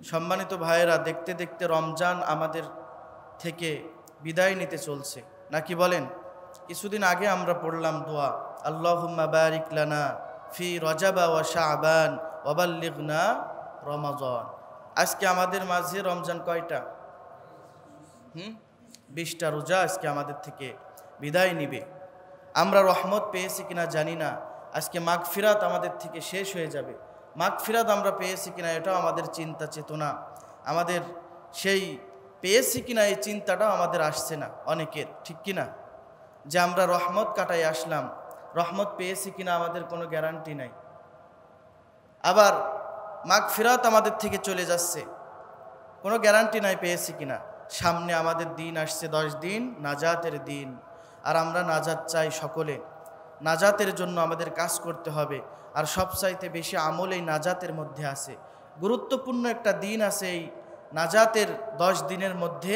সম্মানিত ভাইয়েরা, দেখতে দেখতে রমজান আমাদের থেকে বিদায় নিতে চলছে, নাকি বলেন? কিছুদিন আগে আমরা পড়লাম দোয়া, আল্লাহুম্মা বারিক লানা ফি রজাবা ওয়া শাবান ওয়া বাল্লিগনা রমাজান। আজকে আমাদের মাঝে রমজান কয়টা? 20টা রোজা আজকে আমাদের থেকে বিদায় নিবে। আমরা রহমত পেয়েছি কিনা জানি না। আজকে মাগফিরাত আমাদের থেকে শেষ হয়ে যাবে। মাগফিরাত আমরা পেয়েছি কিনা এটাও আমাদের চিন্তা চেতনা, আমাদের সেই পেয়েছি কিনা এই চিন্তাটাও আমাদের আসছে না অনেকের, ঠিক কিনা? যে আমরা রহমত কাটাই আসলাম, রহমত পেয়েছি কিনা আমাদের কোনো গ্যারান্টি নাই। আবার মাগফিরাত আমাদের থেকে চলে যাচ্ছে, কোনো গ্যারান্টি নাই পেয়েছি কিনা। সামনে আমাদের দিন আসছে, 10 দিন নাজাতের দিন, আর আমরা নাজাত চাই সকলে। নাজাতের জন্য আমাদের কাজ করতে হবে, আর সবচাইতে বেশি আমল এই নাজাতের মধ্যে আছে। গুরুত্বপূর্ণ একটা দিন আছে এই নাজাতের 10 দিনের মধ্যে।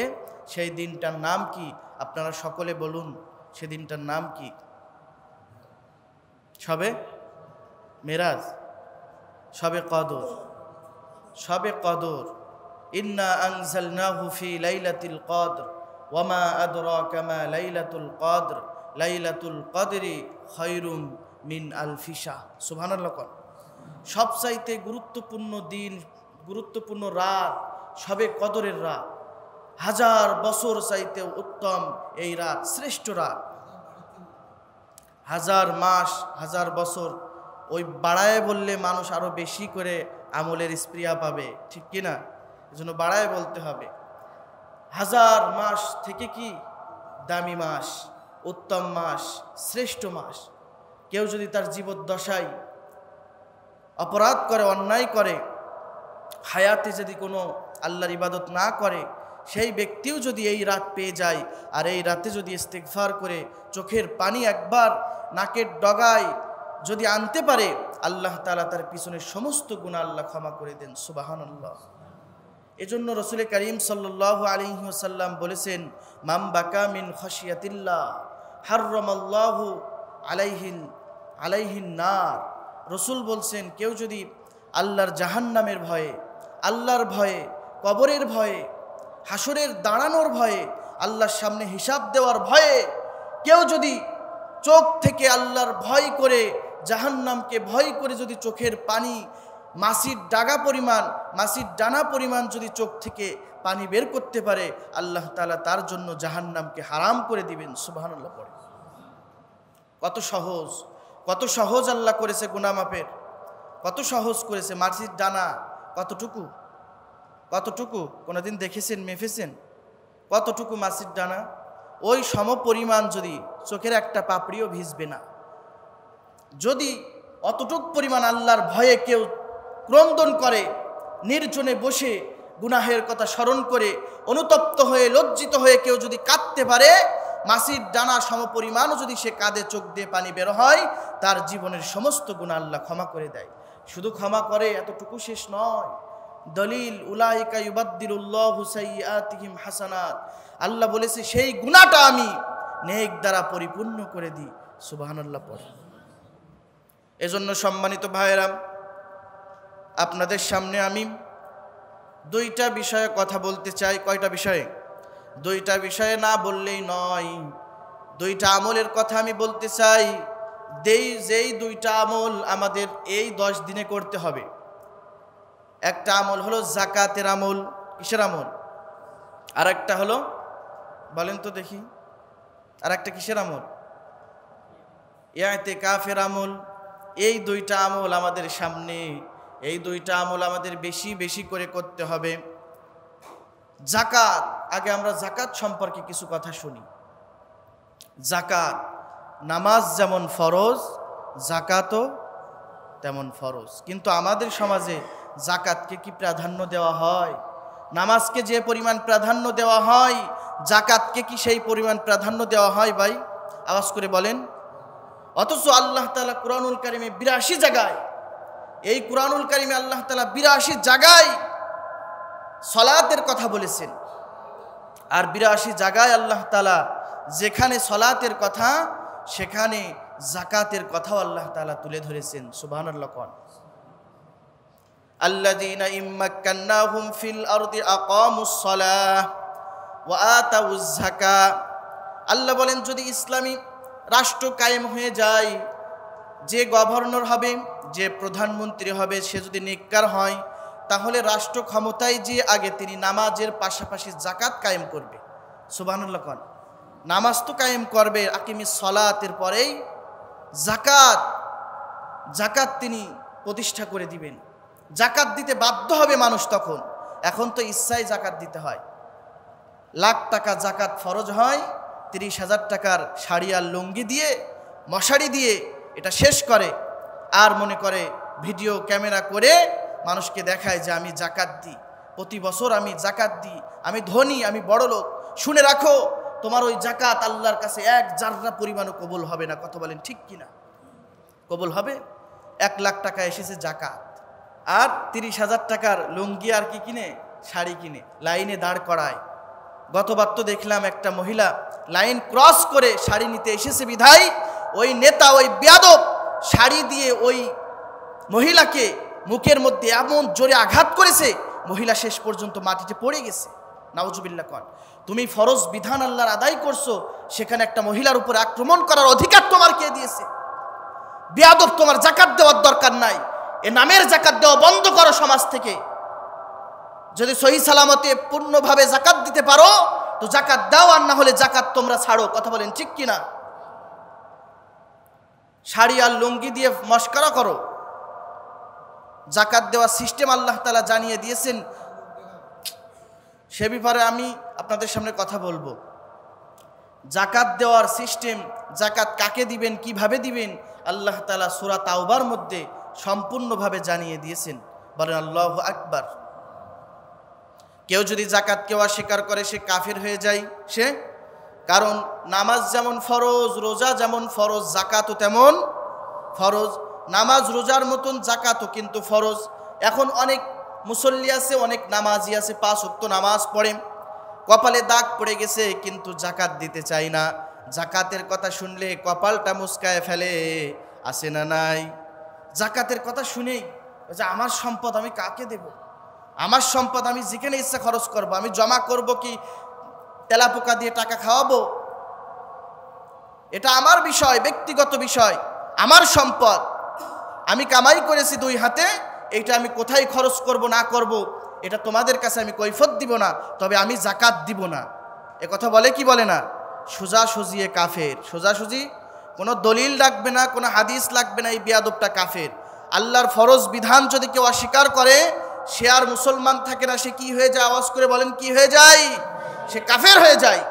সেই দিনটার নাম কি? আপনারা সকলে বলুন, সেদিনটার নাম কি? শবে মেরাজ, শবে কদর। শবে কদর, ইন্না আনজালনাহু ফি লাইলাতিল কদর ওয়া মা আদরাকা মা লাইলাতুল কদর লাইলাতুল কদরি খায়রুম মিন আলফি শাহর। সুবহানাল্লাহ। সবচাইতে গুরুত্বপূর্ণ দিন, গুরুত্বপূর্ণ রাত শবে কদরের রাত। 1000 বছর চাইতে উত্তম এই রাত, শ্রেষ্ঠ রাত। 1000 মাস, 1000 বছর, ওই বাড়ায় বললে মানুষ আরো বেশি করে আমলের স্পৃহা পাবে, ঠিক কিনা? এজন্য বাড়ায় বলতে হবে। 1000 মাস থেকে কি দামি মাস, উত্তম মাস, শ্রেষ্ঠ মাস। কেউ যদি তার জীবদ্দশায় অপরাধ করে, অন্যায় করে, হায়াতে যদি কোনো আল্লাহর ইবাদত না করে, সেই ব্যক্তিও যদি এই রাত পেয়ে যায়, আর এই রাতে যদি ইস্তেগফার করে চোখের পানি একবার নাকের ডগায় যদি আনতে পারে, আল্লাহ তাআলা তার পিছনের সমস্ত গুনাহ আল্লাহ ক্ষমা করে দেন। সুবহানাল্লাহ। এজন্য রাসূল করিম সাল্লাল্লাহু আলাইহি ওয়াসাল্লাম বলেছেন, মান বাকা মিন খাশিয়াতিল্লাহ হাররামাল্লাহু আলাইহিন নার। রাসূল বলছেন, কেউ যদি আল্লাহর জাহান্নামের ভয়ে, আল্লাহর ভয়ে, কবরের ভয়ে, হাসরের দাঁড়ানোর ভয়ে, আল্লাহর সামনে হিসাব দেওয়ার ভয়ে কেউ যদি চোখ থেকে আল্লাহর ভয় করে, জাহান্নামকে ভয় করে যদি চোখের পানি মাছির ডাগা পরিমাণ, মাছির ডানা পরিমাণ যদি চোখ থেকে পানি বের করতে পারে, আল্লাহ তাআলা তার জন্য জাহান্নামকে হারাম করে দিবেন। সুবহানাল্লাহ। পড়ে কত সহজ, কত সহজ আল্লাহ করেছে গুনাহ মাপের, কত সহজ করেছে। মাছির ডানা কতটুকু, কতটুকু কোনোদিন দেখেছেন, মেপেছেন? কতটুকু মাছির ডানা? ওই সম পরিমাণ যদি চোখের একটা পাপড়িও ভিজবে না। যদি অতটুক পরিমাণ আল্লাহর ভয়ে কেউ ক্রন্দন করে, নির্জনে বসে গুনাহের কথা স্মরণ করে অনুতপ্ত হয়ে, লজ্জিত হয়ে কেউ যদি কাঁদতে পারে, মাছির ডানা সম পরিমাণও যদি সে কাঁদে, চোখ দিয়ে পানি বের হয়, তার জীবনের সমস্ত গুনাহ আল্লাহ ক্ষমা করে দেয়। শুধু ক্ষমা করে এতটুকু শেষ নয়, দলিল উলাইকা ইউবাদদিলুল্লাহু সাইয়্যাতিহিম হাসানাত। আল্লাহ বলেছে সেই গুনাহটা আমি নেক দ্বারা পরিপূর্ণ করে দিই। সুবহানাল্লাহ। পড়ে এজন্য সম্মানিত ভাইয়েরা, আপনাদের সামনে আমি 2টা বিষয়ে কথা বলতে চাই। কয়টা বিষয়ে? 2টা বিষয়ে না বললেই নয়, 2টা আমলের কথা আমি বলতে চাই। যেই 2টা আমল আমাদের এই 10 দিনে করতে হবে। একটা আমল হলো যাকাতের আমল। কিসের আমল? আর একটা হলো, বলেন তো দেখি, আর একটা কিসের আমল? ইতিকাফের আমল। এই 2টা আমল আমাদের সামনে, এই 2টা আমল আমাদের বেশি বেশি করে করতে হবে। যাকাত, আগে আমরা যাকাত সম্পর্কে কিছু কথা শুনি। যাকাত, নামাজ যেমন ফরজ, যাকাতও তেমন ফরজ। কিন্তু আমাদের সমাজে যাকাতকে কি প্রাধান্য দেওয়া হয়? নামাজকে যে পরিমাণ প্রাধান্য দেওয়া হয়, যাকাতকে কি সেই পরিমাণ প্রাধান্য দেওয়া হয়? ভাই আওয়াজ করে বলেন। অথচ আল্লাহ তাআলা কুরআনুল কারীমে 82 জায়গায়, এই কুরআনুল কারীমে আল্লাহ তাআলা 82 জায়গায় সালাতের কথা বলেছেন। আর 82 জায়গায় আল্লাহ তাআলা যেখানে সালাতের কথা, সেখানে যাকাতের কথাও আল্লাহ তাআলা তুলে ধরেছেন। সুবহানাল্লাহ। আল্লাযীনা ইম্মাক্কান্নাহুম ফিল আরদি আকামুস সালাহ ওয়া আতাউয যাকাত। আল্লাহ বলেন যদি ইসলামী রাষ্ট্র কায়েম হয়ে যায়, যে গভর্নর হবে, যে প্রধানমন্ত্রী হবে, সে যদি নেককার হয়, তাহলে রাষ্ট্র ক্ষমতায় যে আগে তিনি নামাজের পাশাপাশি যাকাত কায়েম করবে। সুবহানাল্লাহ কোন, নামাজ তো কায়েম করবে, আকিমিস সালাতের পরেই জাকাত তিনি প্রতিষ্ঠা করে দিবেন। জাকাত দিতে বাধ্য হবে মানুষ তখন। এখন তো ইচ্ছায় জাকাত দিতে হয়। লাখ টাকা জাকাত ফরজ হয়, 30,000 টাকার শাড়ি আর লুঙ্গি দিয়ে, মশারি দিয়ে এটা শেষ করে, আর মনে করে ভিডিও ক্যামেরা করে মানুষকে দেখায় যে আমি জাকাত দিই, প্রতি বছর আমি জাকাত দিই, আমি ধনী, আমি বড় লোক। শুনে রাখো, তোমার ওই জাকাত আল্লাহর কাছে এক জাররা পরিমাণও কবুল হবে না। কথা বলেন ঠিক কিনা? কবুল হবে? 1 লাখ টাকা এসেছে জাকাত, আর 30,000 টাকার লুঙ্গি আর কি কিনে, শাড়ি কিনে লাইনে দাঁড় করায়। গতবার তো দেখলাম একটা মহিলা লাইন ক্রস করে শাড়ি নিতে এসেছে বিধায় ওই নেতা, ওই বেয়াদব শাড়ি দিয়ে ওই মহিলাকে মুখের মধ্যে এমন জোরে আঘাত করেছে, মহিলা শেষ পর্যন্ত মাটিতে পড়ে গেছে। নাউজুবিল্লাহ কোন। তুমি ফরজ বিধান আল্লাহর আদায় করছো, সেখানে একটা মহিলার উপর আক্রমণ করার অধিকার তোমার কে দিয়েছে? বেয়াদব, তোমার জাকাত দেওয়ার দরকার নাই। এ নামের জাকাত দেওয়া বন্ধ করো সমাজ থেকে। যদি সহি সালামতে পূর্ণভাবে জাকাত দিতে পারো তো জাকাত দাও, আর না হলে জাকাত তোমরা ছাড়ো। কথা বলেন ঠিক কিনা? শাড়ি আর লুঙ্গি দিয়ে মস্করা করো। জাকাত দেওয়ার সিস্টেম আল্লাহ তাআলা জানিয়ে দিয়েছেন, সে ব্যাপারে আমি আপনাদের সামনে কথা বলবো। জাকাত দেওয়ার সিস্টেম, জাকাত কাকে দিবেন, কিভাবে দিবেন, আল্লাহ তাআলা সূরা তাওবার মধ্যে সম্পূর্ণভাবে জানিয়ে দিয়েছেন। বলেন আল্লাহু আকবার। কেউ যদি জাকাতকে অস্বীকার করে সে কাফির হয়ে যায়। সে কারণ নামাজ যেমন ফরজ, রোজা যেমন ফরজ, জাকাতও তেমন ফরজ। নামাজ রোজার মতন জাকাতও কিন্তু ফরজ। এখন অনেক মুসল্লি আছে, অনেক নামাজি আছে, 5 ওয়াক্ত নামাজ পড়ে, কপালে দাগ পড়ে গেছে, কিন্তু জাকাত দিতে চায় না। জাকাতের কথা শুনলে কপালটা মুচকায় ফেলে, আছে না নাই? জাকাতের কথা শুনেই যে আমার সম্পদ আমি কাকে দেব, আমার সম্পদ আমি যেখানে ইচ্ছা খরচ করব, আমি জমা করব কি তেলাপোকা দিয়ে টাকা খাওয়াবো? এটা আমার বিষয়, ব্যক্তিগত বিষয়, আমার সম্পদ, আমি কামাই করেছি 2 হাতে, এটা আমি কোথায় খরচ করব না করব এটা তোমাদের কাছে আমি কৈফত দিব না, তবে আমি জাকাত দিব না। এ কথা বলে কি বলে না? সোজাসুজি এ কাফের। সোজাসুজি কোনো দলিল লাগবে না, কোনো হাদিস লাগবে না, এই বেয়াদবটা কাফের। আল্লাহর ফরজ বিধান যদি কেউ অস্বীকার করে সে আর মুসলমান থাকে না, সে কি হয়ে যায়? আওয়াজ করে বলেন, কি হয়ে যায়? সে কাফের হয়ে যায়,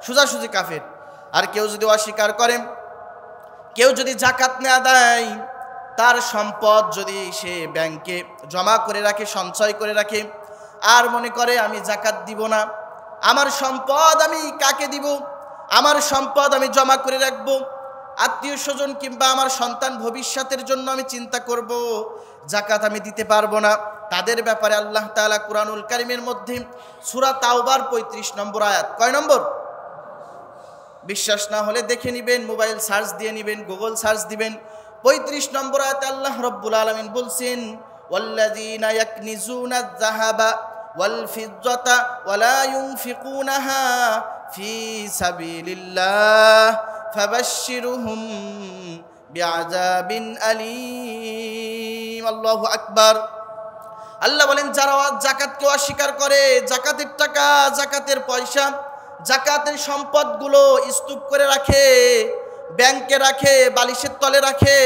সোজাসুজি কাফের। আর কেউ যদি অস্বীকার করে, কেউ যদি জাকাত না দেয়, তার সম্পদ যদি সে ব্যাংকে জমা করে রাখে, সঞ্চয় করে রাখে, আর মনে করে আমি জাকাত দিব না, আমার সম্পদ আমি কাকে দিব, আমার সম্পদ আমি জমা করে রাখবো, আত্মীয় স্বজন কিংবা আমার সন্তান ভবিষ্যতের জন্য আমি চিন্তা করব, জাকাত আমি দিতে পারবো না, তাদের ব্যাপারে আল্লাহ তাআলা কুরআনুল কারীমের মধ্যে সূরা তাওবার 35 নম্বর আয়াত, কয় নম্বর? বিশ্বাস না হলে দেখে নেবেন, মোবাইল সার্চ দিয়ে নেবেন, গুগল সার্চ দিবেন। 35 নম্বর আয়াতে আল্লাহ রাব্বুল আলামিন বলছেন, ওয়াল্লাযীনা ইয়াকনিজুনা আয-যাহাবা ওয়াল ফিদ্দাতা ওয়ালা ইউনফিকুনাহা ফি সাবিলিল্লাহ ফাবাশশিরহুম বিআযাবিন আলীম। আল্লাহু আকবার। আল্লাহ বলেন, যারা জাকাতকে অস্বীকার করে, জাকাতের টাকা, জাকাতের পয়সা, জাকাতের সম্পদগুলো স্তূপ করে রাখে, ব্যাংকে রাখে, বালিশের তলে রাখে,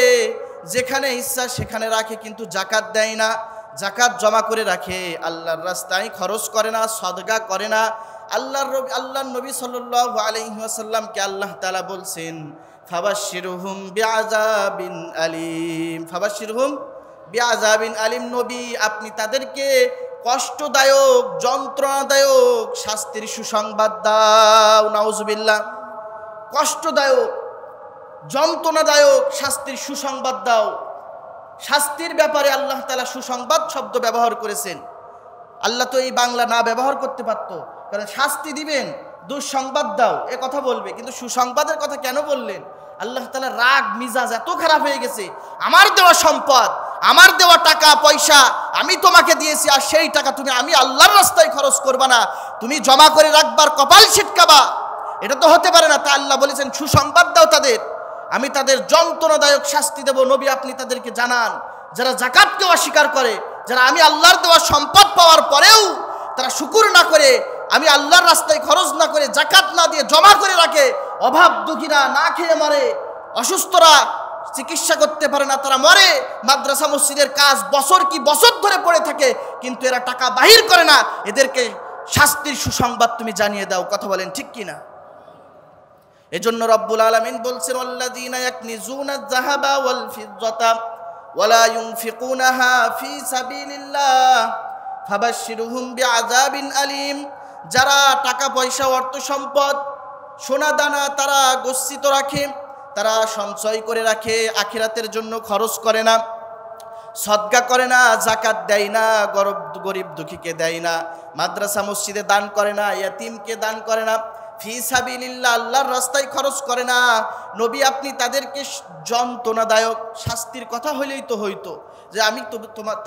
যেখানে ইচ্ছা সেখানে রাখে, কিন্তু জাকাত দেয় না, জাকাত জমা করে রাখে, আল্লাহর রাস্তায় খরচ করে না, সদকা করে না। আল্লাহর নবী সাল্লাল্লাহু আলাইহি ওয়াসাল্লামকে আল্লাহ তাআলা বলছেন, ফাবাশশিরহুম বিআযাবিন আলীম। ফাবাশশিরহুম বিআযাবিন আলীম। নবী, আপনি তাদেরকে কষ্টদায়ক, যন্ত্রণাদায়ক শাস্তির সুসংবাদ দাও। নাউজুবিল্লাহ। কষ্টদায়ক, যন্ত্রণাদায়ক শাস্তির সুসংবাদ দাও। শাস্তির ব্যাপারে আল্লাহ তাআলা সুসংবাদ শব্দ ব্যবহার করেছেন। আল্লাহ তো এই বাংলা না ব্যবহার করতে পারতো, কারণ শাস্তি দিবেন, দুঃসংবাদ দাও এ কথা বলবে, কিন্তু সুসংবাদের কথা কেন বললেন? আল্লাহ তাআলা রাগ মিজাজ এত খারাপ হয়ে গেছে, আমার দেওয়া সম্পদ আমার দেওয়া টাকা পয়সা আমি তোমাকে দিয়েছি, আর সেই টাকা তুমি আমি আল্লাহর রাস্তায় খরচ করবা না, তুমি জমা করে রাখবার কপাল ছিটকাবা, এটা তো হতে পারে না। তা আল্লাহ বলেছেন সুসংবাদ দাও তাদের, আমি তাদের যন্ত্রণাদায়ক শাস্তি দেব। নবী আপনি তাদেরকে জানান, যারা যাকাতকে অস্বীকার করে, যারা আমি আল্লাহর দেওয়া সম্পদ পাওয়ার পরেও তারা শুকুর না করে, আমি আল্লাহর রাস্তায় খরচ না করে, যাকাত না দিয়ে জমা করে রাখে, অভাব দুঃখীরা না খেয়ে মরে, অসুস্থরা চিকিৎসা করতে পারে না, তারা মরে, মাদ্রাসা মসজিদের কাজ বছর কি বছর ধরে পড়ে থাকে, কিন্তু এরা টাকা বাহির করে না, এদেরকে শাস্তির সুসংবাদ তুমি জানিয়ে দাও। কথা বলেন ঠিক কিনা? এজন্য রব্বুল আলামিন বলছেন, আল্লাযীনা ইয়াকনিজুনা আয-যাহাবা ওয়াল ফিদ্দাতা ওয়ালা ইউনফিকুনাহা ফি সাবিলিল্লাহ ফাবাশশিরহুম বিআযাবিন আলীম। যারা টাকা পয়সা অর্থ সম্পদ সোনা দানা তারা গচ্ছিত রাখে, তারা সঞ্চয় করে রাখে, আখিরাতের জন্য খরচ করে না, সদকা করে না, যাকাত দেয় না, গরিব দুঃখীকে দেয় না, মাদ্রাসা মসজিদে দান করে না, ইয়াতিমকে দান করে না, ফি সাবিলিল্লাহ আল্লাহর রাস্তায় খরচ করে না। নবী আপনি তাদেরকে যন্ত্রণাদায়ক শাস্তির কথা হইলেই তো হইতো যে আমি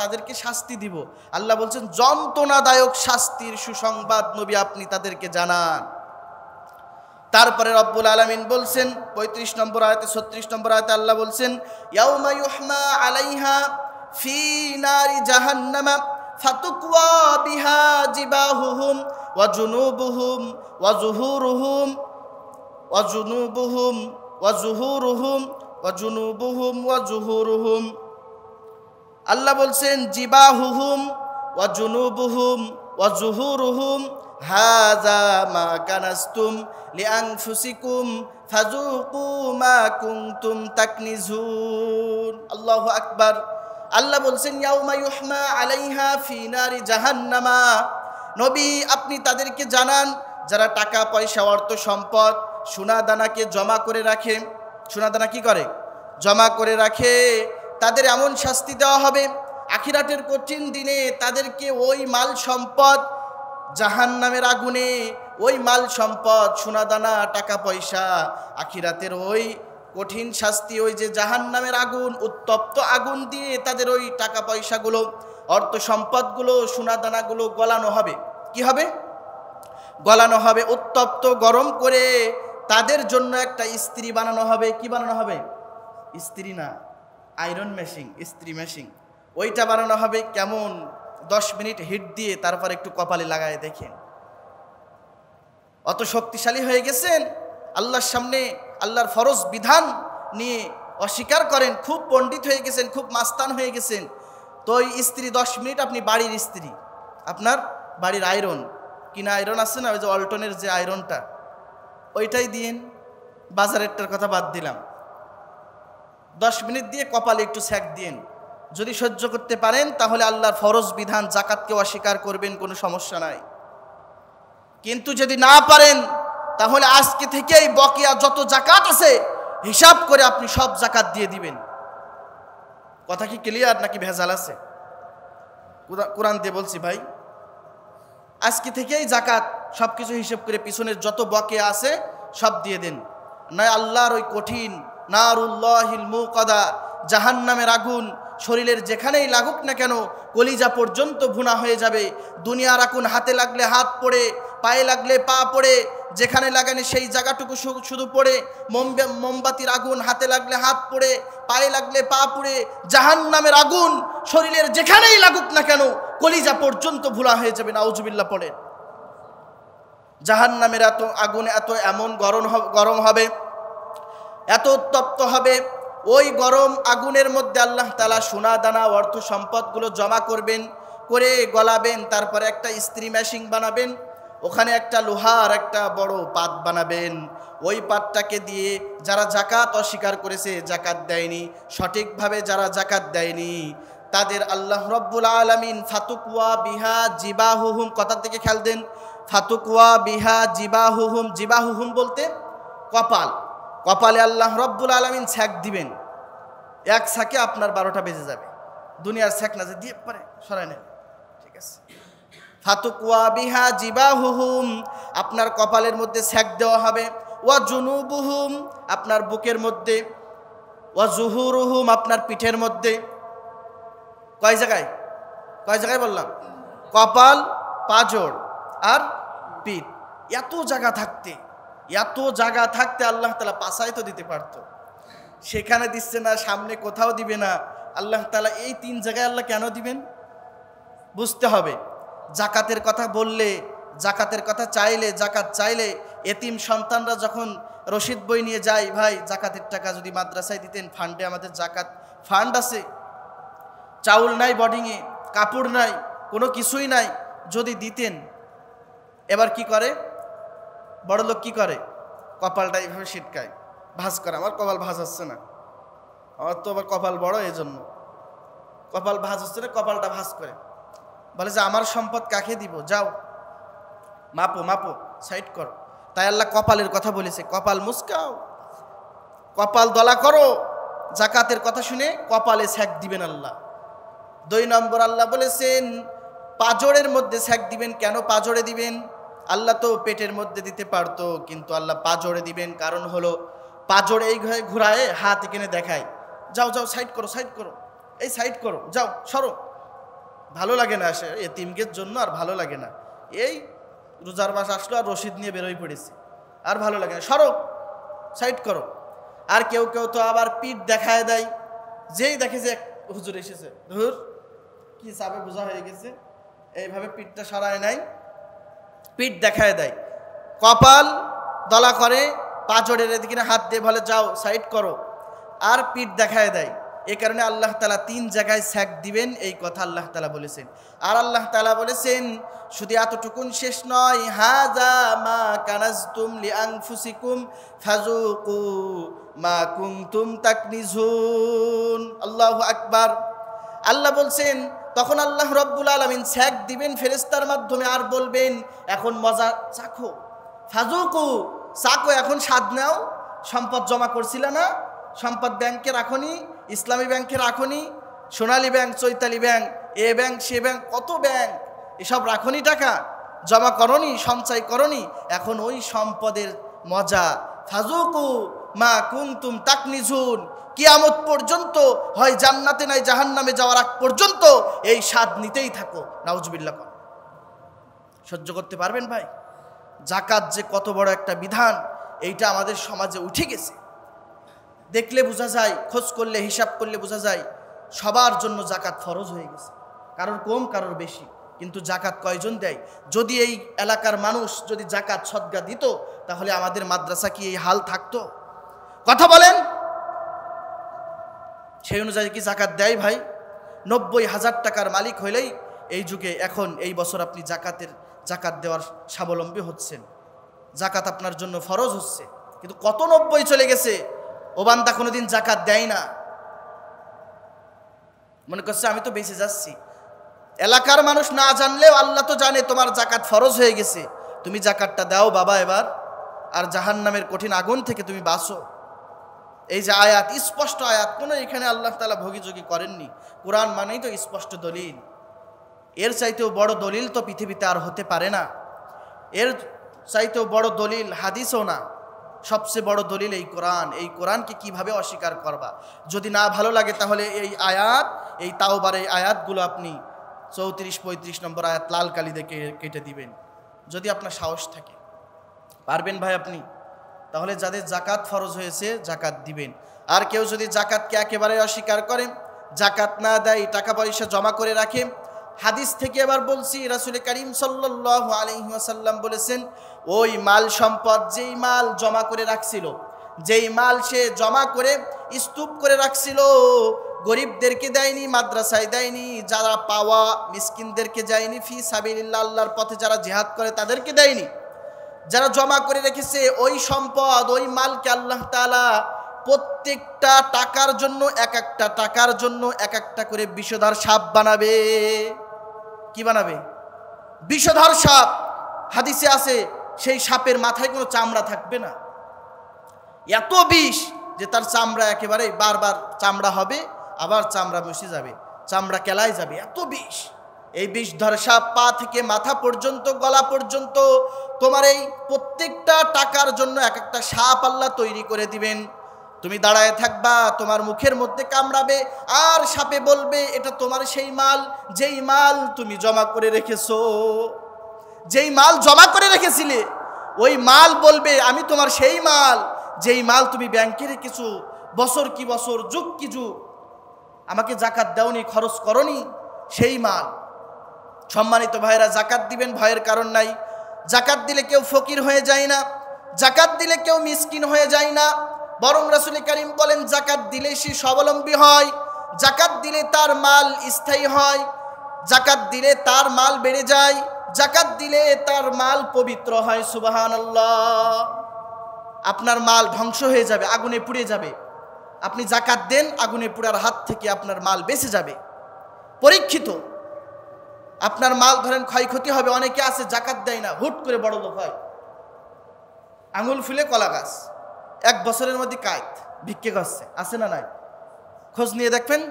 তাদেরকে শাস্তি দিব। আল্লাহ বলছেন যন্ত্রণাদায়ক শাস্তির সুসংবাদ নবী আপনি তাদেরকে জানান। তারপরে রব্বুল আলামিন বলছেন 35 নম্বর আয়াতে 36 নম্বর আয়াতে আল্লাহ বলছেন, ইয়াউমা ইউহমা আলাইহা ফি নারি জাহান্নামা ফাতুকওয়া বিহা জিবাহুহুম ওয়া জুনুবুহুম ওয়া যুহুরুহুম ওয়া জুনুবুহুম ওয়া যুহুরুহুম ওয়া জুনুবুহুম ওয়া যুহুরুহুম। আল্লাহ বলছেন জিবাহুহুম ওয়া জুনুবুহুম ওয়া যুহুরুহুম হাযা মা কানাস্তুম লিআনফুসিকুম ফাযুকু মা কুনতুম তাকনিজুন। আল্লাহু আকবার। আল্লাহ বলছেন ইয়াউমা ইউহমা আলাইহা ফি নারি জাহান্নামা। নবী আপনি তাদেরকে জানান যারা টাকা পয়সা অর্থ সম্পদ সোনা দানাকে জমা করে রাখে, সোনা দানা কি করে? জমা করে রাখে, তাদের এমন শাস্তি দেওয়া হবে আখিরাতের কঠিন দিনে, তাদেরকে ওই মাল সম্পদ জাহান্নামের আগুনে, ওই মাল সম্পদ সোনা দানা টাকা পয়সা আখিরাতের ওই কঠিন শাস্তি, ওই যে জাহান্নামের আগুন, উত্তপ্ত আগুন দিয়ে তাদের ওই টাকা পয়সাগুলো অর্থ সম্পদগুলো সোনা দানাগুলো গলানো হবে। কি হবে? গলানো হবে, উত্তপ্ত গরম করে তাদের জন্য একটা ইস্ত্রি বানানো হবে। কি বানানো হবে? ইস্ত্রি না, আয়রন মেশিন, ইস্ত্রি মেশিন, ওইটা বানানো হবে। কেমন? 10 মিনিট হিট দিয়ে তারপর একটু কপালে লাগায় দেখেন। অত শক্তিশালী হয়ে গেছেন, আল্লাহর সামনে আল্লাহর ফরজ বিধান নিয়ে অস্বীকার করেন, খুব পণ্ডিত হয়ে গেছেন, খুব মাস্তান হয়ে গেছেন। তো ওই ইস্ত্রি 10 মিনিট আপনি বাড়ির ইস্ত্রি, আপনার বাড়ির আয়রন, কিনা আয়রন আছে না, ওই যে অল্টনের যে আয়রনটা, ওইটাই দিয়েন। বাজারেরটার কথা বাদ দিলাম। 10 মিনিট দিয়ে কপালে একটু ছ্যাক দিয়েন। যদি সহ্য করতে পারেন তাহলে আল্লাহর ফরজ বিধান যাকাতকে অস্বীকার করবেন, কোনো সমস্যা নাই। কিন্তু যদি না পারেন তাহলে আজকে থেকেই বকেয়া যত যাকাত আছে হিসাব করে আপনি সব যাকাত দিয়ে দিবেন। কথা কি ক্লিয়ার নাকি ভেজাল আছে? কোরআন দিয়ে বলছি ভাই, আজকে থেকেই যাকাত সব কিছু হিসাব করে পিছনের যত বকেয়া আছে সব দিয়ে দেন। নয় আল্লাহর ওই কঠিন নারুল্লাহিল মুকাদা জাহান্নামের আগুন শরীরের যেখানেই লাগুক না কেন কলিজা পর্যন্ত ভুনা হয়ে যাবে। দুনিয়ার আগুন হাতে লাগলে হাত পড়ে, পায়ে লাগলে পা পড়ে, যেখানে লাগানি সেই জায়গাটুকু শুধু পড়ে। মোমবাতির আগুন হাতে লাগলে হাত পড়ে, পায়ে লাগলে পা পড়ে। জাহান্নামের আগুন শরীরের যেখানেই লাগুক না কেন কলিজা পর্যন্ত ভুনা হয়ে যাবে। নাউজুবিল্লাহ পড়েন। জাহান্নামের এত আগুন এমন গরম হবে, এত উত্তপ্ত হবে, ওই গরম আগুনের মধ্যে আল্লাহ তাআলা সোনা দানা অর্থ সম্পদগুলো জমা করবেন, করে গলাবেন, তারপরে একটা ইস্ত্রি মেশিন বানাবেন, ওখানে একটা লোহার একটা বড় পাত বানাবেন। ওই পাতটাকে দিয়ে যারা যাকাত অস্বীকার করেছে, যাকাত দেয়নি, সঠিকভাবে যারা যাকাত দেয়নি, তাদের আল্লাহ রব্বুল আলামিন ফাতুকওয়া বিহা জিবাহুহুম, কথার দিকে খেয়াল দেন, ফাতুকওয়া বিহা জিবাহুহুম। জিবাহুহুম বলতে কপাল, কপালে আল্লাহ রব্বুল আলামিন ছ্যাক দিবেন। এক ছ্যাকে আপনার 12টা বেজে যাবে। দুনিয়ার ছ্যাক না যে দিয়ে পারে সরাই নেন, ঠিক আছে। ফাতুকওয়া বিহা জিবাহুহুম, আপনার কপালের মধ্যে ছ্যাক দেওয়া হবে। ওয়া জুনুবুহুম, আপনার বুকের মধ্যে। ওয়া যুহুরুহুম, আপনার পিঠের মধ্যে। কয় জায়গায়? কয় জায়গায় বললাম? কপাল, পাঁজর আর পিঠ। এত জায়গা থাকতে আল্লাহ তাআলা পাছায় তো দিতে পারতো, সেখানে দিচ্ছে না, সামনে কোথাও দিবে না। আল্লাহ তাআলা এই 3 জায়গায় আল্লাহ কেন দিবেন বুঝতে হবে। জাকাতের কথা বললে, জাকাতের কথা চাইলে, জাকাত চাইলে এতিম সন্তানরা যখন রশিদ বই নিয়ে যায়, ভাই জাকাতের টাকা যদি মাদ্রাসায় দিতেন, ফান্ডে আমাদের জাকাত ফান্ড আছে, চাউল নাই বোর্ডিংয়ে, কাপড় নাই, কোনো কিছুই নাই, যদি দিতেন। এবার কি করে বড় লোক? কি করে? কপালটা এইভাবে ছিটকায়, ভাঁজ করে। আমার কপাল ভাঁজ হচ্ছে না, আমার তো আবার কপাল বড়, এই জন্য কপাল ভাঁজ হচ্ছে না, কপালটা ভাঁজ করে বলে যে আমার সম্পদ কাকে দিব, যাও মাপো সাইড করো। তাই আল্লাহ কপালের কথা বলেছে, কপাল মুস্কাও, কপাল দলা করো। জাকাতের কথা শুনে কপালে ছ্যাক দিবেন আল্লাহ। 2 নম্বর আল্লাহ বলেছেন পাঁজরের মধ্যে ছ্যাক দিবেন। কেন পাঁজরে দিবেন? আল্লাহ তো পেটের মধ্যে দিতে পারতো, কিন্তু আল্লাহ পাঁজরে দিবেন। কারণ হলো পাঁজরে এই ঘুরায় হাত এখানে দেখায়, যাও সাইড করো, এই সাইড করো, যাও সরো। ভালো লাগে না, আসে এতিমদের জন্য আর ভালো লাগে না। এই রোজার মাস আসলো আর রশিদ নিয়ে বেরোয় পড়েছে, আর ভালো লাগে না, সরো সাইড করো। আর কেউ তো আবার পিঠ দেখায় দেয়, যেই দেখে যে হুজুর এসেছে, হুজুর কি চাবে বোঝা হয়ে গেছে, এইভাবে পিঠটা সরায় নাই, পিঠ দেখায় দেয়, কপাল দলা করে, পাঁজরের এদিকে হাত দিয়ে বলে যাও সাইড করো, আর পিঠ দেখায় দেয়। এই কারণে আল্লাহ তাআলা 3 জায়গায় ছ্যাক দিবেন, এই কথা আল্লাহ তাআলা বলেছেন। আর আল্লাহ তাআলা বলেছেন শুধু এতটুকুন শেষ নয়, হাযা মা কানাজতুম লিআনফুসিকুম ফাযুকু মা কুনতুম তাকনিজুন। আল্লাহু আকবার। আল্লাহ বলছেন তখন আল্লাহ রব্বুল আলামিন ছ্যাক দিবেন ফেরেশতার মাধ্যমে, আর বলবেন এখন মজা চাখো, ফাযুকু চাখো, এখন স্বাদ নাও। সম্পদ জমা করছিল না, সম্পদ ব্যাংকে রাখনি, ইসলামী ব্যাংকে রাখনি, সোনালী ব্যাংক, চৈতালি ব্যাংক, এ ব্যাংক সে ব্যাংক, কত ব্যাংক, এসব রাখনি, টাকা জমা করনি, সঞ্চয় করনি, এখন ওই সম্পদের মজা। ফাযুকু মা কুনতুম তাকনিজুন, কিয়ামত পর্যন্ত, হয় জান্নাতে নাই জাহান্নামে যাওয়ার আগ পর্যন্ত এই স্বাদ নিতেই থাকো। নাউজুবিল্লাহ। সহ্য করতে পারবেন ভাই? জাকাত যে কত বড় একটা বিধান, এইটা আমাদের সমাজে উঠে গেছে। দেখলে বোঝা যায়, খোঁজ করলে, হিসাব করলে বোঝা যায় সবার জন্য জাকাত ফরজ হয়ে গেছে, কারোর কম কারোর বেশি। কিন্তু জাকাত কয়জন দেয়? যদি এই এলাকার মানুষ যদি জাকাত সদকা দিত, তাহলে আমাদের মাদ্রাসা কি এই হাল থাকতো? কথা বলেন। সেই অনুযায়ী কি জাকাত দেয় ভাই? 90,000 টাকার মালিক হইলেই এই যুগে, এখন এই বছর আপনি জাকাত দেওয়ার স্বাবলম্বী হচ্ছেন, জাকাত আপনার জন্য ফরজ হচ্ছে। কিন্তু কত 90 চলে গেছে, ও বান্দা কোনোদিন জাকাত দেয় না, মনে করছে আমি তো বেঁচে যাচ্ছি। এলাকার মানুষ না জানলেও আল্লাহ তো জানে তোমার জাকাত ফরজ হয়ে গেছে, তুমি জাকাতটা দাও বাবা এবার, আর জাহান্নামের কঠিন আগুন থেকে তুমি বাঁচো। এই যে আয়াত, স্পষ্ট আয়াত, কোনো এখানে আল্লাহ তাআলা ভোগীযোগী করেননি। কোরআন মানেই তো স্পষ্ট দলিল, এর চাইতেও বড় দলিল তো পৃথিবীতে আর হতে পারে না। এর চাইতেও বড় দলিল হাদিসও না, সবচেয়ে বড় দলিল এই কোরআন। এই কোরআনকে কিভাবে অস্বীকার করবা? যদি না ভালো লাগে তাহলে এই আয়াত, এই তাওবার এই আয়াতগুলো আপনি 34-35 নম্বর আয়াত লাল কালি দিয়ে কেটে দিবেন, যদি আপনার সাহস থাকে। পারবেন ভাই আপনি? তাহলে যাদের জাকাত ফরজ হয়েছে জাকাত দিবেন। আর কেউ যদি জাকাতকে একেবারে অস্বীকার করে, জাকাত না দেয়, টাকা পয়সা জমা করে রাখে, হাদিস থেকে এবার বলছি, রাসূল করিম সাল্লাল্লাহু আলাইহি ওয়াসাল্লাম বলেছেন, ওই মাল সম্পদ, যেই মাল জমা করে রাখছিল, যেই মাল সে জমা করে স্তূপ করে রাখছিল, গরিবদেরকে দেয়নি, মাদ্রাসায় দেয়নি, যারা পাওয়া মিসকিনদেরকে দেয়নি, ফি সাবিলিল্লাহ আল্লাহর পথে যারা জিহাদ করে তাদেরকে দেয়নি, যারা জমা করে রেখেছে ওই সম্পদ, ওই মালকে আল্লাহ তাআলা প্রত্যেকটা টাকার জন্য, এক একটা টাকার জন্য এক একটা করে বিষধর সাপ বানাবে। কি বানাবে? বিষধর সাপ। হাদিসে আছে সেই সাপের মাথায় কোনো চামড়া থাকবে না, এত বিষ যে তার চামড়া একেবারে বারবার চামড়া হবে, আবার চামড়া বসে যাবে, চামড়া কেলায় যাবে, এত বিষ। এই বিষধর সাপ পা থেকে মাথা পর্যন্ত, গলা পর্যন্ত, তোমার এই প্রত্যেকটা টাকার জন্য এক একটা সাপ আল্লাহ তৈরি করে দিবেন। তুমি দাঁড়ায় থাকবা, তোমার মুখের মধ্যে কামড়াবে, আর সাপে বলবে এটা তোমার সেই মাল যেই মাল তুমি জমা করে রেখেছো, যেই মাল জমা করে রেখেছিলে। ওই মাল বলবে আমি তোমার সেই মাল যেই মাল তুমি ব্যাংকে রেখেছো, বছর কি বছর, যুগ কি যুগ আমাকে জাকাত দাওনি, খরচ করনি, সেই মাল। সম্মানিত ভাইরা, জাকাত দিবেন, ভয়ের কারণ নাই। জাকাত দিলে কেউ ফকির হয়ে যায় না, জাকাত দিলে কেউ মিসকিন হয়ে যায় না, বরং রাসূল কারীম বলেন জাকাত দিলে সে স্বাবলম্বী হয়, জাকাত দিলে তার মাল স্থায়ী হয়, জাকাত দিলে তার মাল বেড়ে যায়, জাকাত দিলে তার মাল পবিত্র হয়। সুবহানাল্লাহ। আপনার মাল ধ্বংস হয়ে যাবে, আগুনে পুড়ে যাবে, আপনি জাকাত দেন, আগুনে পুড়ার হাত থেকে আপনার মাল বেঁচে যাবে। পরীক্ষিত, আপনার মাল ধরেন ক্ষয়ক্ষতি হবে। অনেকে আছে জাকাত দেয় না, হুট করে বড় লোক হয়, আঙুল ফুলে কলা গাছ, 1 বছরের মধ্যে কায়ত, ভিক্ষে করছে, আছে না নাই? খোঁজ নিয়ে দেখবেন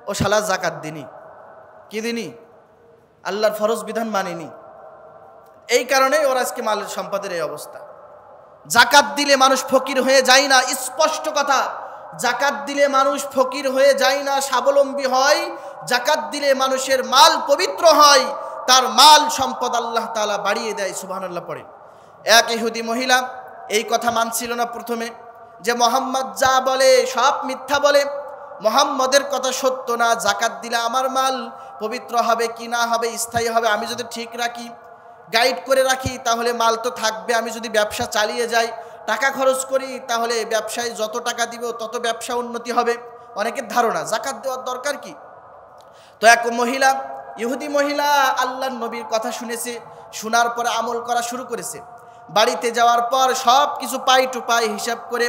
ও শালা জাকাত দিনি, কি দিনি, আল্লাহর ফরজ বিধান মানিনি। এই কারণেই ওর আজকে মালের সম্পদের এই অবস্থা। জাকাত দিলে মানুষ ফকির হয়ে যায় না, স্পষ্ট কথা। জাকাত দিলে মানুষ ফকির হয়ে যায় না, স্বাবলম্বী হয়। জাকাত দিলে মানুষের মাল পবিত্র হয়, তার মাল সম্পদ আল্লাহ তাআলা বাড়িয়ে দেয়। সুবহানাল্লাহ পড়ে। এক ইহুদি মহিলা এই কথা মানছিল না প্রথমে, যে মোহাম্মদ যা বলে সব মিথ্যা বলে, মোহাম্মদের কথা সত্য না, জাকাত দিলে আমার মাল পবিত্র হবে কি না হবে, স্থায়ী হবে, আমি যদি ঠিক রাখি, গাইড করে রাখি তাহলে মাল তো থাকবে, আমি যদি ব্যবসা চালিয়ে যাই, টাকা খরচ করি, তাহলে ব্যবসায় যত টাকা দিব তত ব্যবসা উন্নতি হবে। অনেকের ধারণা জাকাত দেওয়ার দরকার কি। তো এক মহিলা, ইহুদি মহিলা আল্লাহর নবীর কথা শুনেছে, শোনার পরে আমল করা শুরু করেছে। বাড়িতে যাওয়ার পর সব কিছু পাই টু পাই হিসাব করে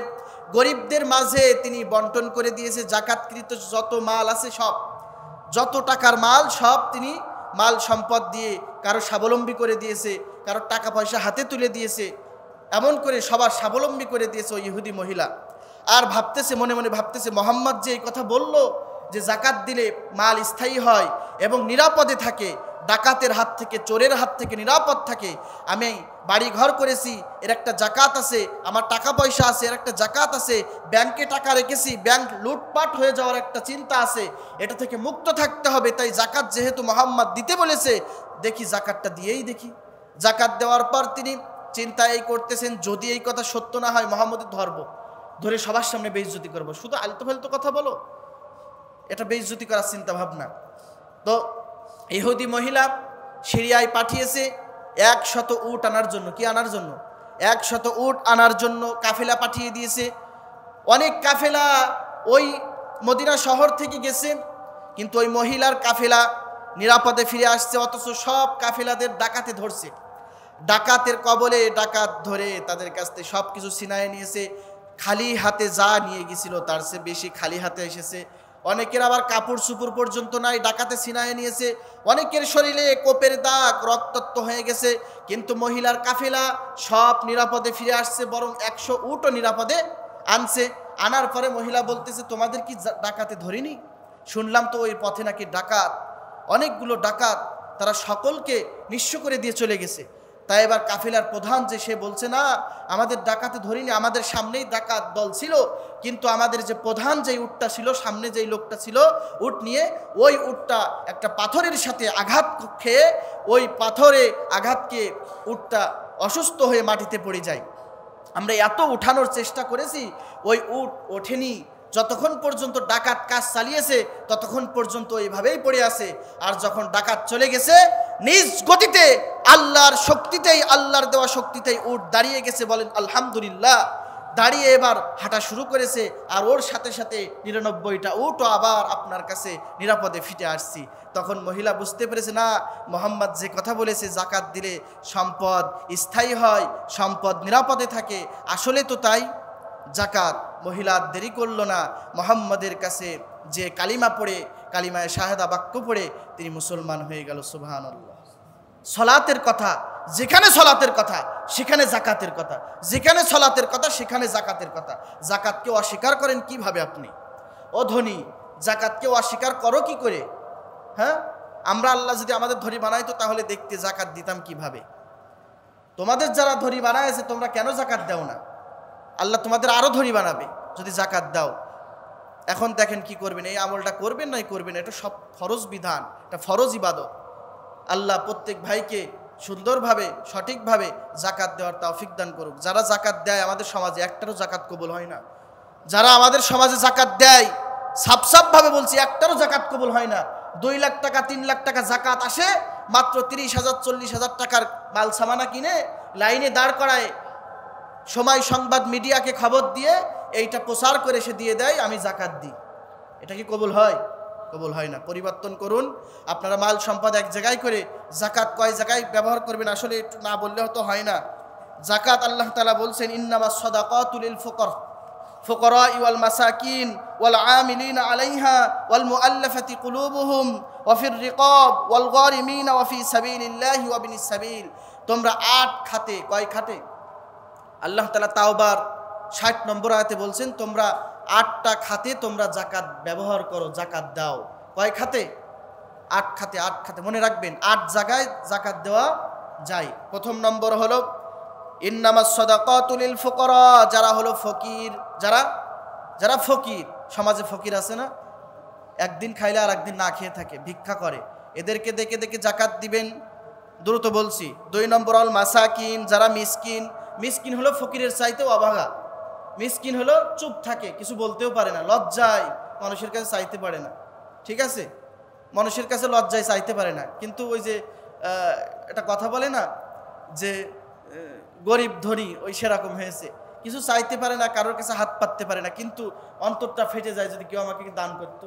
গরিবদের মাঝে তিনি বন্টন করে দিয়েছে। জাকাতকৃত যত মাল আছে সব, যত টাকার মাল সব তিনি মাল সম্পদ দিয়ে কারো স্বাবলম্বী করে দিয়েছে, কারো টাকা পয়সা হাতে তুলে দিয়েছে, এমন করে সবার স্বাবলম্বী করে দিয়েছে ওই ইহুদি মহিলা। আর ভাবতেছে, মনে মনে ভাবতেছে, মোহাম্মদ যে এই কথা বলল যে জাকাত দিলে মাল স্থায়ী হয় এবং নিরাপদে থাকে, ডাকাতের হাত থেকে, চোরের হাত থেকে নিরাপদ থাকে, আমি বাড়ি ঘর করেছি, এর একটা জাকাত আছে, আমার টাকা পয়সা আছে, এর একটা জাকাত আছে, ব্যাংকে টাকা রেখেছি, ব্যাংক লুটপাট হয়ে যাওয়ার একটা চিন্তা আছে, এটা থেকে মুক্ত থাকতে হবে। তাই জাকাত যেহেতু মোহাম্মদ দিতে বলেছে, দেখি জাকাতটা দিয়েই দেখি। জাকাত দেওয়ার পর তিনি চিন্তা এই করতেছেন, যদি এই কথা সত্য না হয় মোহাম্মদের ধরে সবার সামনে বেইজ্জতি করবো, শুধু আলতো ফালতো কথা বলো, এটা বেইজ্জতি করার চিন্তা ভাবনা। তো ইহুদি মহিলা সিরিয়ায় পাঠিয়েছে 100 উট আনার জন্য। কি আনার জন্য? 100 উট আনার জন্য কাফেলা পাঠিয়ে দিয়েছে। অনেক কাফেলা ওই মদিনা শহর থেকে গেছে, কিন্তু ওই মহিলার কাফেলা নিরাপদে ফিরে আসছে, অথচ সব কাফেলাদের ডাকাতে ধরছে। ডাকাতের কবলে ডাকাত ধরে তাদের কাছ থেকে সব কিছু ছিনায়ে নিয়েছে। খালি হাতে যা নিয়ে গেছিল তার চেয়ে বেশি খালি হাতে এসেছে। অনেকের আবার কাপড় চুপড় পর্যন্ত নাই, ডাকাতে ছিনায়ে নিয়েছে। অনেকের শরীরে কোপের দাগ, রক্তাক্ত হয়ে গেছে, কিন্তু মহিলার কাফেলা সব নিরাপদে ফিরে আসছে, বরং 100 উটও নিরাপদে আনছে। আনার পরে মহিলা বলতেছে, তোমাদের কি ডাকাতে ধরিনি? শুনলাম তো ওই পথে নাকি ডাকাত, অনেকগুলো ডাকাত, তারা সকলকে নিঃস্ব করে দিয়ে চলে গেছে। তাই এবার কাফেলার প্রধান যে, সে বলছে না, আমাদের ডাকাতে ধরিনি, আমাদের সামনেই ডাকাত দল ছিল, কিন্তু আমাদের যে প্রধান যেই উটটা ছিল, সামনে যেই লোকটা ছিল উট নিয়ে, ওই উটটা একটা পাথরের সাথে আঘাত খেয়ে, ওই পাথরে আঘাত খেয়ে উটটা অসুস্থ হয়ে মাটিতে পড়ে যায়। আমরা এত উঠানোর চেষ্টা করেছি, ওই উট ওঠেনি। যতক্ষণ পর্যন্ত ডাকাত কাজ চালিয়েছে ততক্ষণ পর্যন্ত এইভাবেই পড়ে আছে। আর যখন ডাকাত চলে গেছে, নিজ গতিতে, আল্লাহর শক্তিতেই, আল্লাহর দেওয়া শক্তিতেই উট দাঁড়িয়ে গেছে। বলেন আলহামদুলিল্লাহ। দাঁড়িয়ে এবার হাঁটা শুরু করেছে, আর ওর সাথে সাথে 99টা উটও আবার আপনার কাছে নিরাপদে ফিরে আসছি। তখন মহিলা বুঝতে পেরেছে, না, মোহাম্মদ যে কথা বলেছে জাকাত দিলে সম্পদ স্থায়ী হয়, সম্পদ নিরাপদে থাকে, আসলে তো তাই। জাকাত, মহিলা দেরি করলো না, মোহাম্মদের কাছে যে কালিমা পড়ে, কালিমায় শাহাদা বাক্য পড়ে তিনি মুসলমান হয়ে গেল। সুবহানাল্লাহ। সলাতের কথা, যেখানে সলাতের কথা সেখানে জাকাতের কথা, যেখানে সলাতের কথা সেখানে জাকাতের কথা। জাকাতকে অস্বীকার করেন কিভাবে আপনি? ও ধনী, জাকাতকে অস্বীকার করো কি করে? হ্যাঁ, আমরা আল্লাহ যদি আমাদের ধনী বানাইতো তাহলে দেখতে জাকাত দিতাম কিভাবে। তোমাদের যারা ধনী বানাইছে, তোমরা কেন জাকাত দাও না? আল্লাহ তোমাদের আরো ধনী বানাবে যদি জাকাত দাও। এখন দেখেন কি করবেন, এই আমলটা করবেন নাই করবেন, এটা সব ফরজ বিধান, এটা ফরজ ইবাদত। আল্লাহ প্রত্যেক ভাইকে সুন্দরভাবে সঠিকভাবে জাকাত দেওয়ার তৌফিক দান করুক। যারা জাকাত দেয় আমাদের সমাজে একটারও জাকাত কবুল হয় না। যারা আমাদের সমাজে জাকাত দেয় সাফসাফভাবে বলছি একটারও জাকাত কবুল হয় না। 2 লাখ টাকা 3 লাখ টাকা জাকাত আসে, মাত্র 30,000 40,000 টাকার মাল সামানা কিনে লাইনে দাঁড় করায়, সময় সংবাদ মিডিয়াকে খবর দিয়ে এইটা প্রচার করে সে দিয়ে দেয় আমি জাকাত দিই। এটা কি কবুল হয়? কবুল হয় না। পরিবর্তন করুন। আপনারা মাল সম্পদ এক জায়গায় করে জাকাত কয় জায়গায় ব্যবহার করবেন, আসলে একটু না বললে তো হয় না। জাকাত আল্লাহ তাআলা বলছেন ইন্নামাস সাদাকাতু লিল ফুকারা ওয়াল মাসাকিন ওয়াল আমিলিনা আলাইহা ওয়াল মুআল্লাফাতি কুলুবুহুম ওয়া ফির রিকাব ওয়াল গারিমিনা ওয়া ফি সাবিলিল্লাহি ওয়া বিনিস সাবিল। তোমরা 8 খাতে, কয় খাতে? আল্লাহ তাআলা তাওবার 60 নম্বর আয়াতে বলছেন তোমরা 8টা খাতে তোমরা জাকাত ব্যবহার করো, জাকাত দাও। কয় খাতে? 8 খাতে। 8 খাতে মনে রাখবেন, 8 জায়গায় জাকাত দেওয়া যায়। প্রথম নম্বর হলো ইন্নামাস সাদাকাতু লিল ফুকারা, যারা হলো ফকির, যারা ফকির, সমাজে ফকির আছে না, একদিন খাইলে আর একদিন না খেয়ে থাকে, ভিক্ষা করে, এদেরকে দেখে দেখে জাকাত দিবেন। দ্রুত বলছি। 2 নম্বর আল মাসাকিন, যারা মিসকিন। মিসকিন হলো ফকিরের চাইতেও অভাগা। মিসকিন হলো চুপ থাকে, কিছু বলতেও পারে না, লজ্জায় মানুষের কাছে চাইতে পারে না। ঠিক আছে, মানুষের কাছে লজ্জায় চাইতে পারে না, কিন্তু ওই যে একটা কথা বলে না যে গরিব ধনী ওই সেরকম হয়েছে, কিছু চাইতে পারে না, কারোর কাছে হাত পাততে পারে না, কিন্তু অন্তরটা ফেটে যায় যদি কেউ আমাকে দান করতো।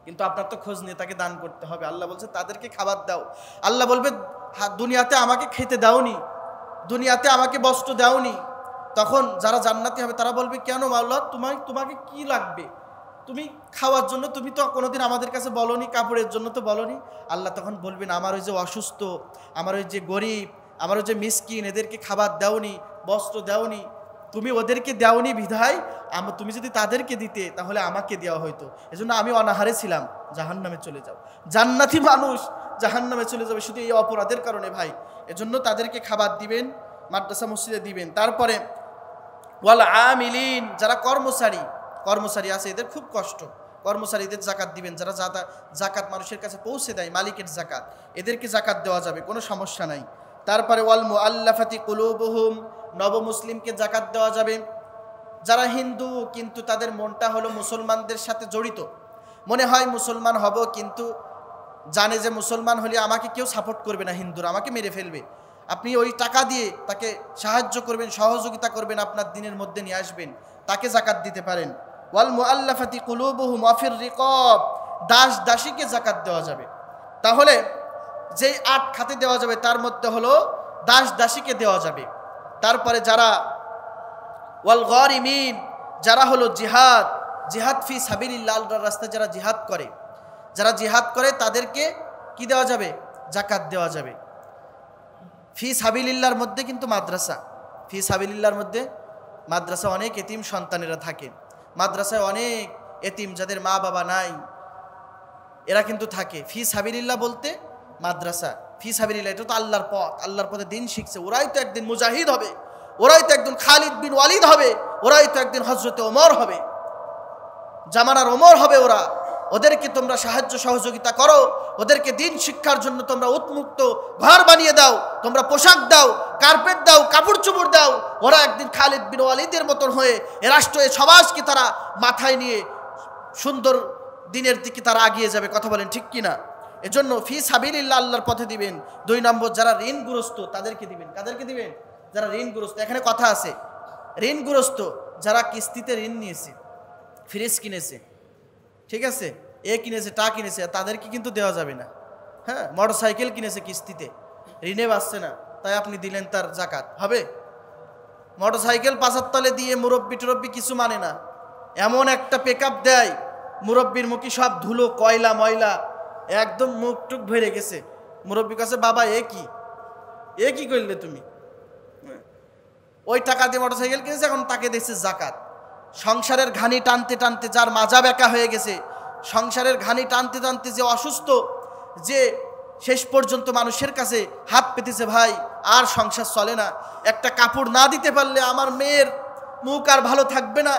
কিন্তু আপনার তো খোঁজ নিয়ে তাকে দান করতে হবে। আল্লাহ বলছে তাদেরকে খাবার দাও। আল্লাহ বলবে দুনিয়াতে আমাকে খেতে দাওনি, দুনিয়াতে আমাকে বস্ত্র দাওনি। তখন যারা জান্নাতি হবে তারা বলবে কেন আল্লাহ, তোমাকে কি লাগবে? তুমি খাওয়ার জন্য তুমি তো কোনোদিন আমাদের কাছে বলনি, কাপড়ের জন্য তো বলনি। আল্লাহ তখন বলবেন আমার ওই যে অসুস্থ, আমার ওই যে গরিব, আমার ওই যে মিসকিন, এদেরকে খাবার দাওনি, বস্ত্র দাওনি, তুমি ওদেরকে দাওনি বিধায় তুমি যদি তাদেরকে দিতে তাহলে আমাকে দেওয়া হইতো, এজন্য আমি অনাহারে ছিলাম, জাহান্নামে চলে যাও। জান্নাতি মানুষ জাহান্নামে চলে যাবে শুধু এই অপরাধের কারণে ভাই। এজন্য তাদেরকে খাবার দিবেন, মাদ্রাসা মসজিদে দিবেন। তারপরে ওয়াল আমিলিন, যারা কর্মচারী আছে, এদের খুব কষ্ট, কর্মচারীদের জাকাত দিবেন। যারা জাকাত মানুষের কাছে পৌঁছে দেয়, মালিকের জাকাত, এদেরকে জাকাত দেওয়া যাবে, কোনো সমস্যা নাই। তারপরে ওয়াল মুআল্লাফাতি কুলুবুহুম, নবমুসলিমকে জাকাত দেওয়া যাবে। যারা হিন্দু কিন্তু তাদের মনটা হলো মুসলমানদের সাথে জড়িত, মনে হয় মুসলমান হব, কিন্তু জানে যে মুসলমান হলে আমাকে কেউ সাপোর্ট করবে না, হিন্দুরা আমাকে মেরে ফেলবে। আপনি ওই টাকা দিয়ে তাকে সাহায্য করবেন, সহযোগিতা করবেন, আপনার দিনের মধ্যে নিয়ে আসবেন, তাকে জাকাত দিতে পারেন। ওয়াল মুআল্লাফাতি কুলুবুহুম ওয়া ফির রিকাব, দাস দাসীকে জাকাত দেওয়া যাবে। তাহলে যেই 8 খাতে দেওয়া যাবে তার মধ্যে হলো দাস দাসীকে দেওয়া যাবে। তারপরে যারা ওয়াল গারিমিন, যারা হলো জিহাদ ফি সাবিলিল্লাহ, আল্লাহর রাস্তায় যারা জিহাদ করে তাদেরকে কি দেওয়া যাবে? জাকাত দেওয়া যাবে। ফি সাবিলিল্লাহর মধ্যে কিন্তু ফি সাবিলিল্লাহর মধ্যে মাদ্রাসা, অনেক এতিম সন্তানেরা থাকে মাদ্রাসায়, অনেক এতিম যাদের মা বাবা নাই, এরা কিন্তু থাকে। ফি সাবিলিল্লাহ বলতে মাদ্রাসা, ফি সাবিলিল্লাহ এটা তো আল্লাহর পথ, আল্লাহর পথে দিন শিখছে, ওরাই তো একদিন মুজাহিদ হবে, ওরাই তো একদিন খালিদ বিন ওয়ালিদ হবে, ওরাই তো একদিন হযরতে ওমর হবে, জামানার ওমর হবে ওরা। ওদেরকে তোমরা সাহায্য সহযোগিতা করো, ওদেরকে দিন শিক্ষার জন্য তোমরা উন্মুক্ত ঘর বানিয়ে দাও, তোমরা পোশাক দাও, কার্পেট দাও, কাপড় চোপড় দাও। ওরা একদিন খালিদ বিন ওয়ালিদের মতন হয়ে এ রাষ্ট্র, এ সমাজকে তারা মাথায় নিয়ে সুন্দর দিনের দিকে তারা এগিয়ে যাবে। কথা বলেন ঠিক কিনা? এজন্য ফি সাবিলিল্লাহ আল্লাহর পথে দিবেন। 2 নম্বর যারা ঋণগ্রস্ত তাদেরকে দিবেন। কাদেরকে দিবেন? যারা ঋণগ্রস্ত। এখানে কথা আছে, ঋণগ্রস্ত যারা কিস্তিতে ঋণ নিয়েছে, ফ্রিজ কিনেছে, ঠিক আছে, কিনেছে, টা কিনেছে, তাদেরকে কিন্তু দেওয়া যাবে না। হ্যাঁ, মোটরসাইকেল কিনেছে কিস্তিতে, ঋণে বাঁচছে না, তাই আপনি দিলেন, তার জাকাত হবে? মোটরসাইকেল 5 তলে দিয়ে মুরব্বি কিছু মানে না, এমন একটা পিকআপ দেয়, মুরব্বির মুখে সব ধুলো, কয়লা ময়লা, একদম মুখ টুক ভরে গেছে। মুরব্বির কাছে বাবা এ কি করলে তুমি? ওই টাকা দিয়ে মোটরসাইকেল কিনেছে, এখন তাকে দিচ্ছে জাকাত। সংসারের ঘানি টানতে টানতে যার মাজা বেঁকা হয়ে গেছে, সংসারের ঘানি টানতে টানতে যে অসুস্থ, যে শেষ পর্যন্ত মানুষের কাছে হাত পেতেছে, ভাই আর সংসার চলে না, একটা কাপড় না দিতে পারলে আমার মেয়ের মুখ আর ভালো থাকবে না,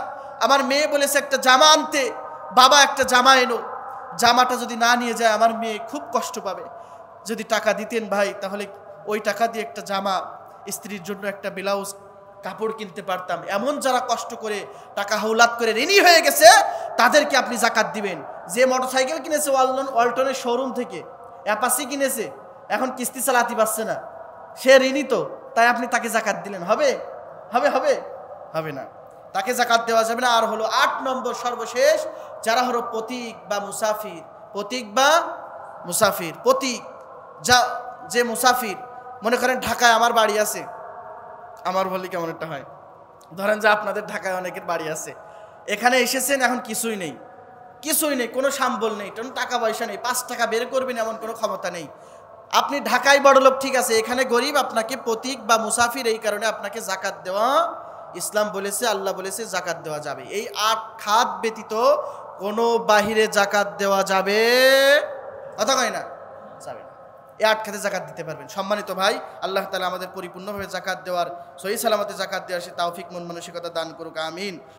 আমার মেয়ে বলেছে একটা জামা আনতে, বাবা একটা জামা এনো, জামাটা যদি না নিয়ে যায় আমার মেয়ে খুব কষ্ট পাবে। যদি টাকা দিতেন ভাই, তাহলে ওই টাকা দিয়ে একটা জামা, স্ত্রীর জন্য একটা ব্লাউজ কাপড় কিনতে পারতাম। এমন যারা কষ্ট করে টাকা হাওলাত করে ঋণী হয়ে গেছে, তাদেরকে আপনি জাকাত দিবেন। যে মোটরসাইকেল কিনেছে ওয়ালটনের শোরুম থেকে, অ্যাপাসি কিনেছে, এখন কিস্তি চালাতে পারছে না, সে ঋণী তো, তাই আপনি তাকে জাকাত দিলেন, হবে? হবে? হবে? হবে না, তাকে জাকাত দেওয়া যাবে না। আর হলো 8 নম্বর সর্বশেষ, যারা হলো প্রতীক বা মুসাফির। প্রতীক বা মুসাফির, প্রতীক যে মুসাফির, মনে করেন ঢাকায় আমার বাড়ি আছে, আমার বলি কেমন একটা হয়, ধরেন যে আপনাদের ঢাকায় অনেকের বাড়ি আছে, এখানে এসেছেন, এখন কিছুই নেই, কিছুই নেই, কোনো সম্বল নেই, কোনো টাকা পয়সা নেই, 5 টাকা বের করবেন এমন কোনো ক্ষমতা নেই। আপনি ঢাকায় বড়লোক, ঠিক আছে, এখানে গরিব, আপনাকে প্রতীক বা মুসাফির, এই কারণে আপনাকে জাকাত দেওয়া, ইসলাম বলেছে, আল্লাহ বলেছে জাকাত দেওয়া যাবে। এই 8 খাত ব্যতীত কোনো বাহিরে জাকাত দেওয়া যাবে কথা কয় না, যাবে না। এই 8 খাতে জাকাত দিতে পারবেন। সম্মানিত ভাই, আল্লাহ তাআলা আমাদের পরিপূর্ণভাবে জাকাত দেওয়ার, সহি সালামতে জাকাত দেওয়ার সে তৌফিক, মন মানসিকতা দান করুক, আমিন।